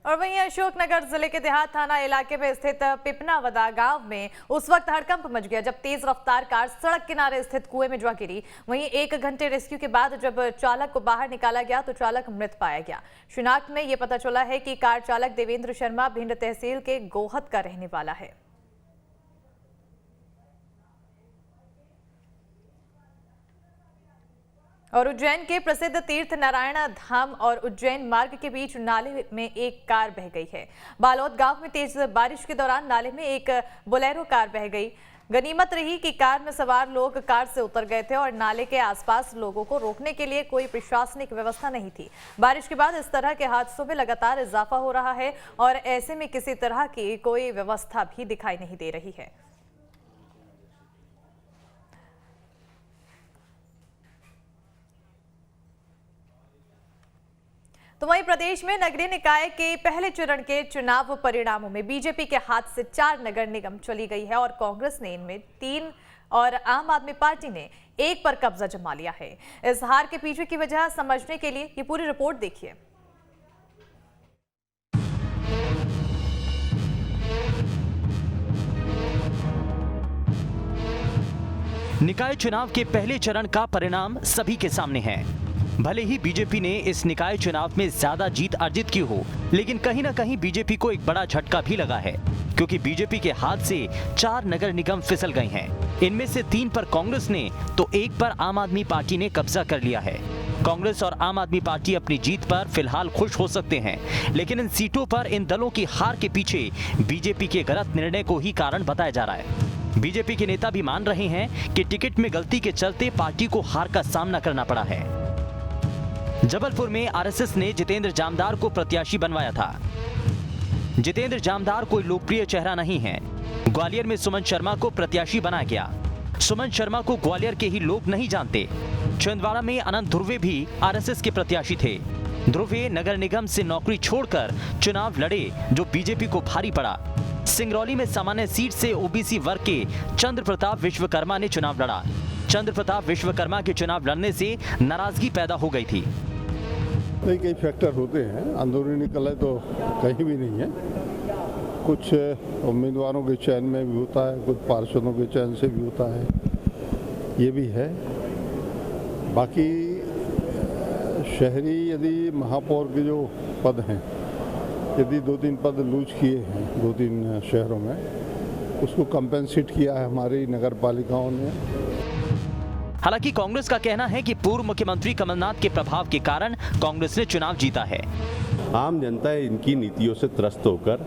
और वहीं अशोकनगर जिले के देहात थाना इलाके में स्थित पिपनावदा गांव में उस वक्त हड़कंप मच गया जब तेज रफ्तार कार सड़क किनारे स्थित कुएं में जा गिरी। वहीं 1 घंटे रेस्क्यू के बाद जब चालक को बाहर निकाला गया तो चालक मृत पाया गया। शिनाख्त में ये पता चला है कि कार चालक देवेंद्र शर्मा भिंड तहसील के गोहद का रहने वाला है। और उज्जैन के प्रसिद्ध तीर्थ नारायण धाम और उज्जैन मार्ग के बीच नाले में एक कार बह गई है। बालोद गांव में तेज बारिश के दौरान नाले में एक बोलेरो कार बह गई। गनीमत रही कि कार में सवार लोग कार से उतर गए थे और नाले के आसपास लोगों को रोकने के लिए कोई प्रशासनिक व्यवस्था नहीं थी। बारिश के बाद इस तरह के हादसों में लगातार इजाफा हो रहा है और ऐसे में किसी तरह की कोई व्यवस्था भी दिखाई नहीं दे रही है। तो वहीं प्रदेश में नगरीय निकाय के पहले चरण के चुनाव परिणामों में बीजेपी के हाथ से 4 नगर निगम चली गई है और कांग्रेस ने इनमें 3 और आम आदमी पार्टी ने 1 पर कब्जा जमा लिया है। इस हार के पीछे की वजह समझने के लिए ये पूरी रिपोर्ट देखिए। निकाय चुनाव के पहले चरण का परिणाम सभी के सामने है। भले ही बीजेपी ने इस निकाय चुनाव में ज्यादा जीत अर्जित की हो, लेकिन कहीं ना कहीं बीजेपी को एक बड़ा झटका भी लगा है, क्योंकि बीजेपी के हाथ से 4 नगर निगम फिसल गए हैं। इनमें से 3 पर कांग्रेस ने तो 1 पर आम आदमी पार्टी ने कब्जा कर लिया है। कांग्रेस और आम आदमी पार्टी अपनी जीत पर फिलहाल खुश हो सकते हैं, लेकिन इन सीटों पर इन दलों की हार के पीछे बीजेपी के गलत निर्णय को ही कारण बताया जा रहा है। बीजेपी के नेता भी मान रहे हैं कि टिकट में गलती के चलते पार्टी को हार का सामना करना पड़ा है। जबलपुर में आरएसएस ने जितेंद्र जामदार को प्रत्याशी बनवाया था। जितेंद्र जामदार कोई लोकप्रिय चेहरा नहीं है। ग्वालियर में सुमन शर्मा को प्रत्याशी बनाया गया। सुमन शर्मा को ग्वालियर के ही लोग नहीं जानते। छिंदवाड़ा में अनंत ध्रुवे भी आरएसएस के प्रत्याशी थे। ध्रुवे नगर निगम से नौकरी छोड़कर चुनाव लड़े, जो बीजेपी को भारी पड़ा। सिंगरौली में सामान्य सीट से ओबीसी वर्ग के चंद्र प्रताप विश्वकर्मा ने चुनाव लड़ा। चंद्र प्रताप विश्वकर्मा के चुनाव लड़ने से नाराजगी पैदा हो गई थी। कई फैक्टर होते हैं, अंदरूनी कलह तो कहीं भी नहीं है। कुछ उम्मीदवारों के चयन में भी होता है, कुछ पार्षदों के चयन से भी होता है, ये भी है। बाकी शहरी यदि महापौर के जो पद हैं, यदि 2-3 पद लूज किए हैं 2-3 शहरों में, उसको कंपेंसेट किया है हमारी नगर पालिकाओं ने। हालांकि कांग्रेस का कहना है कि पूर्व मुख्यमंत्री कमलनाथ के प्रभाव के कारण कांग्रेस ने चुनाव जीता है। आम जनता इनकी नीतियों से त्रस्त होकर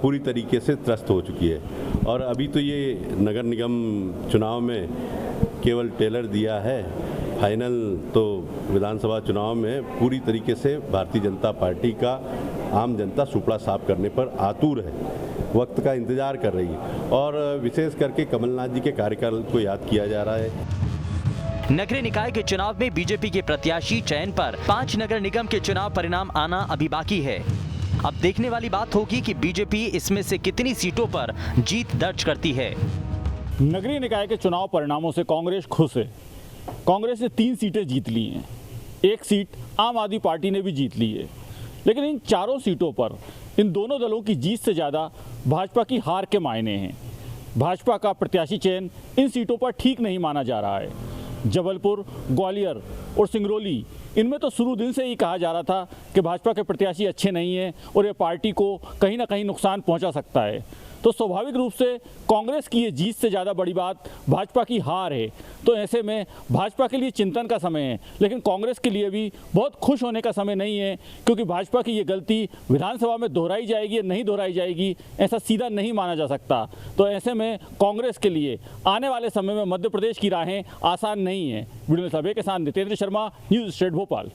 पूरी तरीके से त्रस्त हो चुकी है और अभी तो ये नगर निगम चुनाव में केवल टेलर दिया है, फाइनल तो विधानसभा चुनाव में पूरी तरीके से भारतीय जनता पार्टी का आम जनता सुपड़ा साफ करने पर आतुर है, वक्त का इंतजार कर रही है और विशेष करके कमलनाथ जी के कार्यकाल को याद किया जा रहा है। नगरीय निकाय के चुनाव में बीजेपी के प्रत्याशी चयन पर 5 नगर निगम के चुनाव परिणाम आना अभी बाकी है। अब देखने वाली बात होगी कि बीजेपी इसमें से कितनी सीटों पर जीत दर्ज करती है। नगरीय निकाय के चुनाव परिणामों से कांग्रेस खुश है। कांग्रेस ने 3 सीटें जीत ली हैं, 1 सीट आम आदमी पार्टी ने भी जीत ली है, लेकिन इन चारों सीटों पर इन दोनों दलों की जीत से ज़्यादा भाजपा की हार के मायने हैं। भाजपा का प्रत्याशी चयन इन सीटों पर ठीक नहीं माना जा रहा है। जबलपुर, ग्वालियर और सिंगरौली, इनमें तो शुरू दिन से ही कहा जा रहा था कि भाजपा के प्रत्याशी अच्छे नहीं हैं और ये पार्टी को कहीं ना कहीं नुकसान पहुंचा सकता है। तो स्वाभाविक रूप से कांग्रेस की ये जीत से ज़्यादा बड़ी बात भाजपा की हार है। तो ऐसे में भाजपा के लिए चिंतन का समय है, लेकिन कांग्रेस के लिए भी बहुत खुश होने का समय नहीं है, क्योंकि भाजपा की ये गलती विधानसभा में दोहराई जाएगी या नहीं दोहराई जाएगी, ऐसा सीधा नहीं माना जा सकता। तो ऐसे में कांग्रेस के लिए आने वाले समय में मध्य प्रदेश की राहें आसान नहीं है। वीडियो में सभी के साथ नितेंद्र शर्मा, न्यूज़ स्टेट भोपाल।